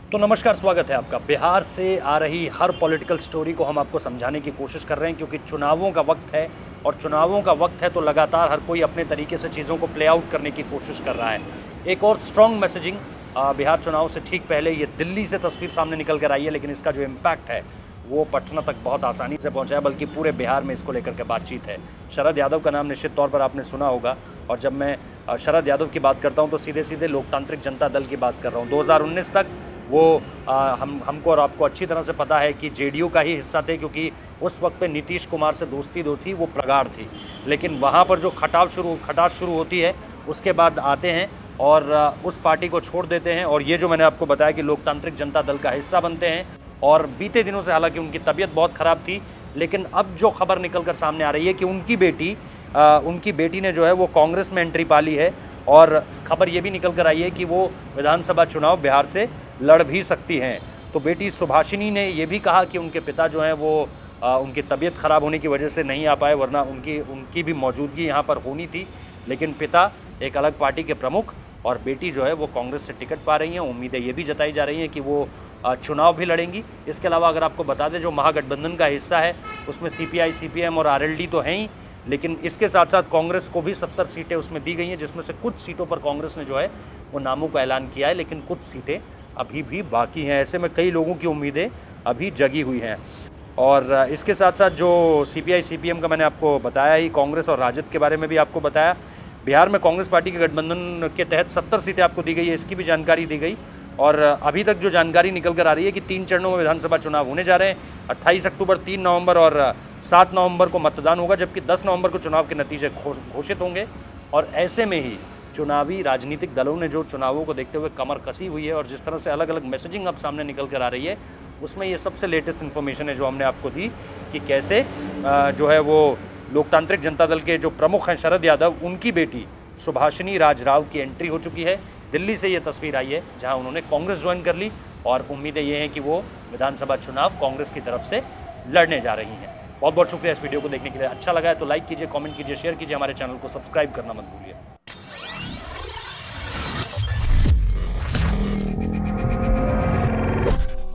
तो नमस्कार, स्वागत है आपका। बिहार से आ रही हर पॉलिटिकल स्टोरी को हम आपको समझाने की कोशिश कर रहे हैं क्योंकि चुनावों का वक्त है और चुनावों का वक्त है तो लगातार हर कोई अपने तरीके से चीज़ों को प्ले आउट करने की कोशिश कर रहा है। एक और स्ट्रॉन्ग मैसेजिंग बिहार चुनाव से ठीक पहले ये दिल्ली से तस्वीर सामने निकल कर आई है, लेकिन इसका जो इम्पैक्ट है वो पटना तक बहुत आसानी से पहुंचा है, बल्कि पूरे बिहार में इसको लेकर के बातचीत है। शरद यादव का नाम निश्चित तौर पर आपने सुना होगा, और जब मैं शरद यादव की बात करता हूं तो सीधे सीधे लोकतांत्रिक जनता दल की बात कर रहा हूं। 2019 तक वो हमको और आपको अच्छी तरह से पता है कि जेडीयू का ही हिस्सा थे, क्योंकि उस वक्त पे नीतीश कुमार से दोस्ती जो थी वो प्रगाढ़ थी। लेकिन वहाँ पर जो खटास शुरू होती है उसके बाद आते हैं और उस पार्टी को छोड़ देते हैं, और ये जो मैंने आपको बताया कि लोकतांत्रिक जनता दल का हिस्सा बनते हैं। और बीते दिनों से हालांकि उनकी तबीयत बहुत ख़राब थी, लेकिन अब जो खबर निकल कर सामने आ रही है कि उनकी बेटी ने जो है वो कांग्रेस में एंट्री पा ली है, और खबर ये भी निकल कर आई है कि वो विधानसभा चुनाव बिहार से लड़ भी सकती हैं। तो बेटी सुभाषिनी ने ये भी कहा कि उनके पिता जो हैं वो उनकी तबीयत ख़राब होने की वजह से नहीं आ पाए, वरना उनकी भी मौजूदगी यहाँ पर होनी थी। लेकिन पिता एक अलग पार्टी के प्रमुख और बेटी जो है वो कांग्रेस से टिकट पा रही हैं। उम्मीदें ये भी जताई जा रही हैं कि वो चुनाव भी लड़ेंगी। इसके अलावा अगर आपको बता दें, जो महागठबंधन का हिस्सा है उसमें सीपीआई, सीपीएम और आरएलडी तो हैं ही, लेकिन इसके साथ साथ कांग्रेस को भी 70 सीटें उसमें दी गई हैं, जिसमें से कुछ सीटों पर कांग्रेस ने जो है वो नामों का ऐलान किया है, लेकिन कुछ सीटें अभी भी बाकी हैं। ऐसे में कई लोगों की उम्मीदें अभी जगी हुई हैं। और इसके साथ साथ जो सीपीआई, सीपीएम का मैंने आपको बताया ही, कांग्रेस और राजद के बारे में भी आपको बताया। बिहार में कांग्रेस पार्टी के गठबंधन के तहत 70 सीटें आपको दी गई है, इसकी भी जानकारी दी गई। और अभी तक जो जानकारी निकल कर आ रही है कि 3 चरणों में विधानसभा चुनाव होने जा रहे हैं। 28 अक्टूबर, 3 नवंबर और 7 नवंबर को मतदान होगा, जबकि 10 नवंबर को चुनाव के नतीजे घोषित होंगे। और ऐसे में ही चुनावी राजनीतिक दलों ने जो चुनावों को देखते हुए कमर कसी हुई है और जिस तरह से अलग अलग मैसेजिंग अब सामने निकल कर आ रही है, उसमें ये सबसे लेटेस्ट इन्फॉर्मेशन है जो हमने आपको दी कि कैसे जो है वो लोकतांत्रिक जनता दल के जो प्रमुख हैं शरद यादव, उनकी बेटी सुभाषिनी राजराव की एंट्री हो चुकी है। दिल्ली से ये तस्वीर आई है जहां उन्होंने कांग्रेस ज्वाइन कर ली, और उम्मीदें ये हैं कि वो विधानसभा चुनाव कांग्रेस की तरफ से लड़ने जा रही हैं। बहुत बहुत शुक्रिया इस वीडियो को देखने के लिए। अच्छा लगा है तो लाइक कीजिए, कमेंट कीजिए, शेयर कीजिए, हमारे चैनल को सब्सक्राइब करना मत भूलिए।